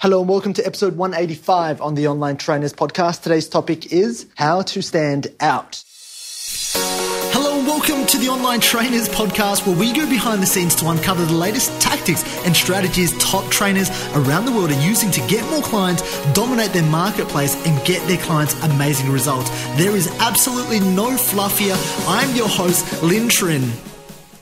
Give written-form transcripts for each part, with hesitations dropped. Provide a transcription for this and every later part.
Hello and welcome to episode 185 on the Online Trainers Podcast. Today's topic is how to stand out. Hello and welcome to the Online Trainers Podcast, where we go behind the scenes to uncover the latest tactics and strategies top trainers around the world are using to get more clients, dominate their marketplace, and get their clients amazing results. There is absolutely no fluff here. I'm your host, Lin Trin.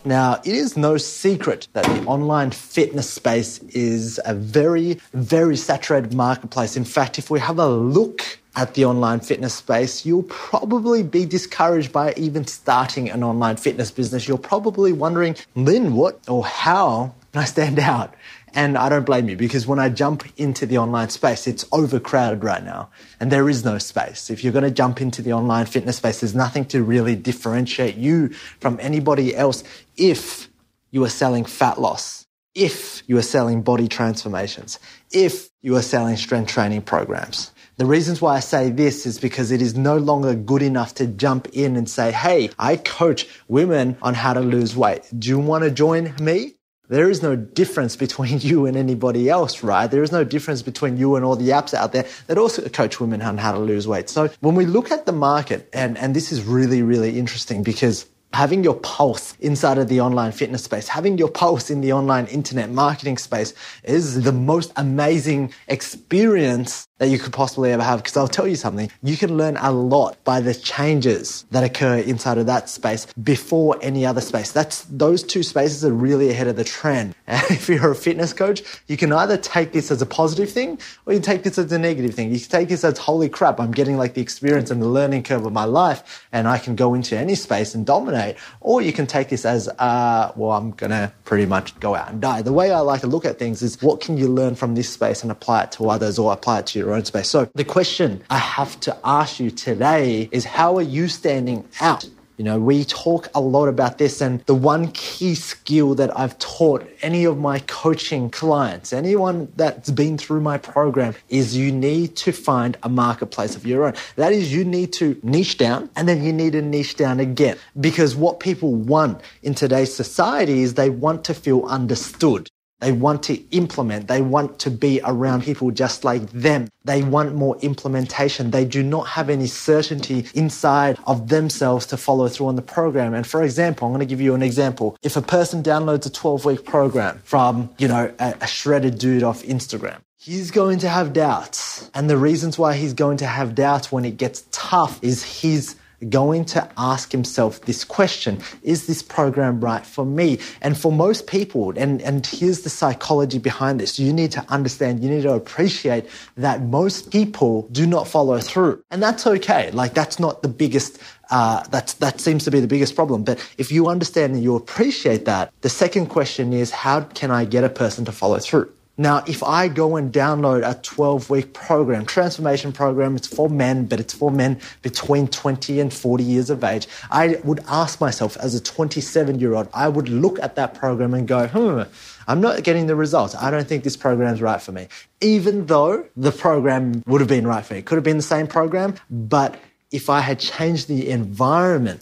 Now, it is no secret that the online fitness space is a very, very saturated marketplace. In fact, if we have a look at the online fitness space, you'll probably be discouraged by even starting an online fitness business. You're probably wondering, Lin, what or how can I stand out? And I don't blame you, because when I jump into the online space, it's overcrowded right now and there is no space. If you're going to jump into the online fitness space, there's nothing to really differentiate you from anybody else if you are selling fat loss, if you are selling body transformations, if you are selling strength training programs. The reasons why I say this is because it is no longer good enough to jump in and say, hey, I coach women on how to lose weight. Do you want to join me? There is no difference between you and anybody else, right? There is no difference between you and all the apps out there that also coach women on how to lose weight. So when we look at the market, and this is really, really interesting, because having your pulse inside of the online fitness space, having your pulse in the online internet marketing space is the most amazing experience that you could possibly ever have. Because I'll tell you something, you can learn a lot by the changes that occur inside of that space before any other space. Those two spaces are really ahead of the trend. And if you're a fitness coach, you can either take this as a positive thing or you take this as a negative thing. You can take this as, holy crap, I'm getting like the experience and the learning curve of my life and I can go into any space and dominate. Or you can take this as, well, I'm going to pretty much go out and die. The way I like to look at things is, what can you learn from this space and apply it to others or apply it to your own space? So the question I have to ask you today is, how are you standing out? You know, we talk a lot about this, and the one key skill that I've taught any of my coaching clients, anyone that's been through my program, is you need to find a marketplace of your own. That is, you need to niche down, and then you need to niche down again. Because what people want in today's society is they want to feel understood. They want to implement. They want to be around people just like them. They want more implementation. They do not have any certainty inside of themselves to follow through on the program. And for example, I'm going to give you an example. If a person downloads a 12-week program from, a shredded dude off Instagram, he's going to have doubts. And the reasons why he's going to have doubts when it gets tough is he's going to ask himself this question: is this program right for me? And for most people, and here's the psychology behind this, you need to understand, you need to appreciate that most people do not follow through. And that's okay. Like, that's not the biggest, that seems to be the biggest problem. But if you understand and you appreciate that, the second question is, how can I get a person to follow through? Now, if I go and download a 12-week program, transformation program, it's for men, but it's for men between 20 and 40 years of age, I would ask myself, as a 27-year-old, I would look at that program and go, I'm not getting the results. I don't think this program's right for me. Even though the program would have been right for me. It could have been the same program, but if I had changed the environment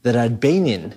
that I'd been in,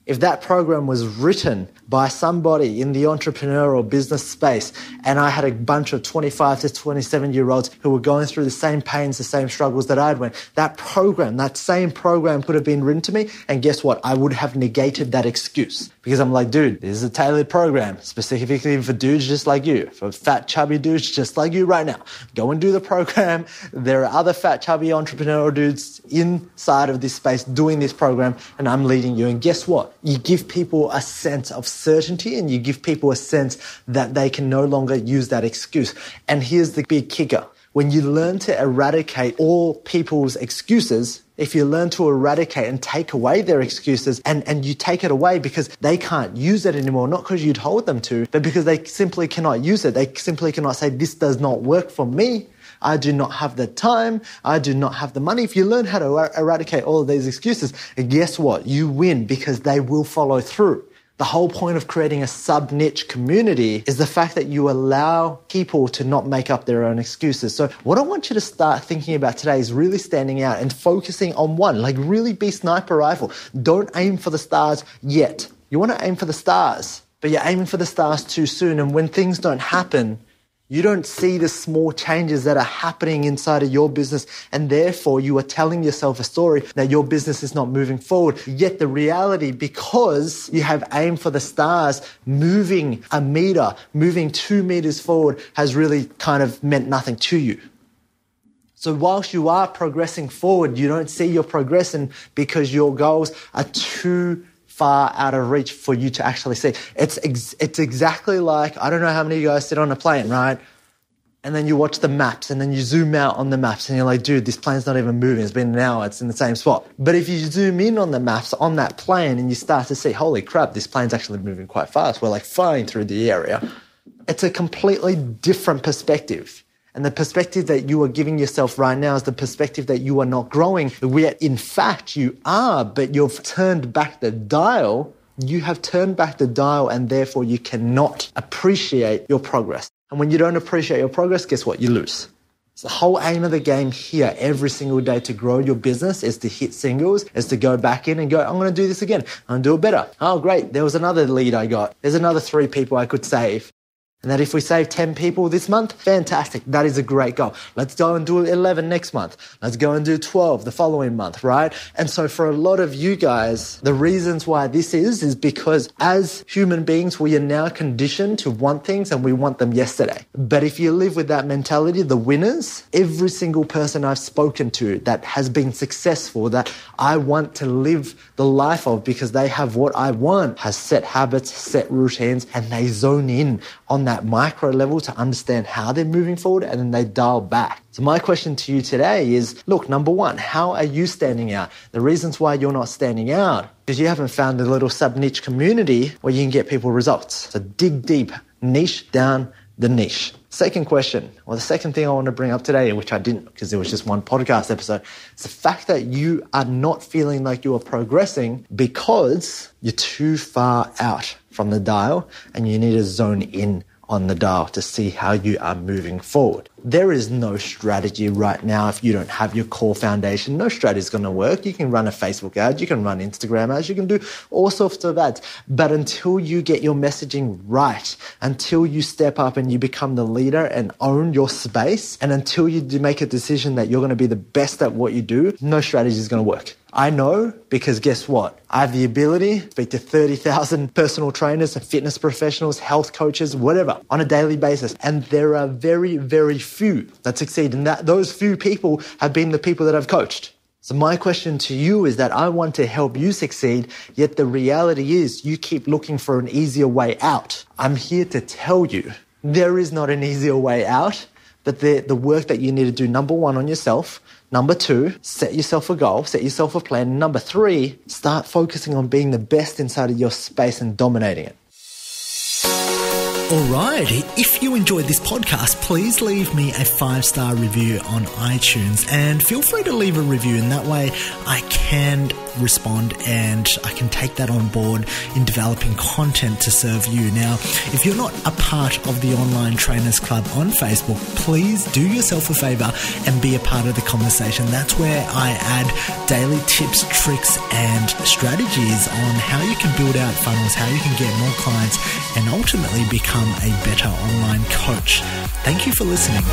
if that program was written by somebody in the entrepreneurial business space and I had a bunch of 25 to 27-year-olds who were going through the same pains, the same struggles that I'd went, that same program could have been written to me, and guess what? I would have negated that excuse, because I'm like, dude, this is a tailored program specifically for dudes just like you, for fat, chubby dudes just like you right now. Go and do the program. There are other fat, chubby entrepreneurial dudes inside of this space doing this program, and I'm leading you. And guess what? You give people a sense of certainty, and you give people a sense that they can no longer use that excuse. And here's the big kicker. When you learn to eradicate all people's excuses, if you learn to eradicate and take away their excuses, and you take it away because they can't use it anymore, not because you told them to, but because they simply cannot use it. They simply cannot say, this does not work for me. I do not have the time. I do not have the money. If you learn how to eradicate all of these excuses, guess what? You win, because they will follow through. The whole point of creating a sub-niche community is the fact that you allow people to not make up their own excuses. So what I want you to start thinking about today is really standing out and focusing on one. Like, really be sniper rifle. Don't aim for the stars yet. You want to aim for the stars, but you're aiming for the stars too soon. And when things don't happen, You don't see the small changes that are happening inside of your business, and therefore you are telling yourself a story that your business is not moving forward. Yet the reality, because you have aimed for the stars, moving a meter, moving 2 meters forward has really kind of meant nothing to you. So whilst you are progressing forward, you don't see you're progressing because your goals are too far out of reach for you to actually see. It's exactly like, I don't know how many of you guys sit on a plane, right? And then you watch the maps and then you zoom out on the maps and you're like, dude, this plane's not even moving. It's been an hour. It's in the same spot. But if you zoom in on the maps on that plane and you start to see, holy crap, this plane's actually moving quite fast. We're like flying through the area. It's a completely different perspective. And the perspective that you are giving yourself right now is the perspective that you are not growing, where in fact you are, but you've turned back the dial. You have turned back the dial, and therefore you cannot appreciate your progress. And when you don't appreciate your progress, guess what? You lose. So the whole aim of the game here every single day to grow your business is to hit singles, is to go back in and go, I'm going to do this again. I'm going to do it better. Oh, great. There was another lead I got. There's another 3 people I could save. And that if we save 10 people this month, fantastic. That is a great goal. Let's go and do 11 next month. Let's go and do 12 the following month, right? And so for a lot of you guys, the reasons why this is because as human beings, we are now conditioned to want things and we want them yesterday. But if you live with that mentality, the winners, every single person I've spoken to that has been successful, that I want to live the life of because they have what I want, has set habits, set routines, and they zone in on that micro level to understand how they're moving forward, and then they dial back. So my question to you today is, look, number one, how are you standing out? The reasons why you're not standing out is you haven't found a little sub-niche community where you can get people results. So dig deep, niche down the niche. Second question, or the second thing I want to bring up today, which I didn't because it was just one podcast episode, is the fact that you are not feeling like you are progressing because you're too far out from the dial and you need to zone in on the dial to see how you are moving forward. There is no strategy right now if you don't have your core foundation. No strategy is going to work. You can run a Facebook ad, you can run Instagram ads, you can do all sorts of ads. But until you get your messaging right, until you step up and you become the leader and own your space, and until you do make a decision that you're going to be the best at what you do, no strategy is going to work. I know because guess what? I have the ability to speak to 30,000 personal trainers and fitness professionals, health coaches, whatever, on a daily basis. And there are very, very few that succeed. And those few people have been the people that I've coached. So my question to you is that I want to help you succeed, yet the reality is you keep looking for an easier way out. I'm here to tell you there is not an easier way out, but the work that you need to do, number one, on yourself. Number two, set yourself a goal, set yourself a plan. Number three, start focusing on being the best inside of your space and dominating it. Alright, if you enjoyed this podcast, please leave me a 5-star review on iTunes and feel free to leave a review, and that way I can respond and I can take that on board in developing content to serve you. Now, if you're not a part of the Online Trainers Club on Facebook, please do yourself a favor and be a part of the conversation. That's where I add daily tips, tricks and strategies on how you can build out funnels, how you can get more clients and ultimately become a better online coach. Thank you for listening.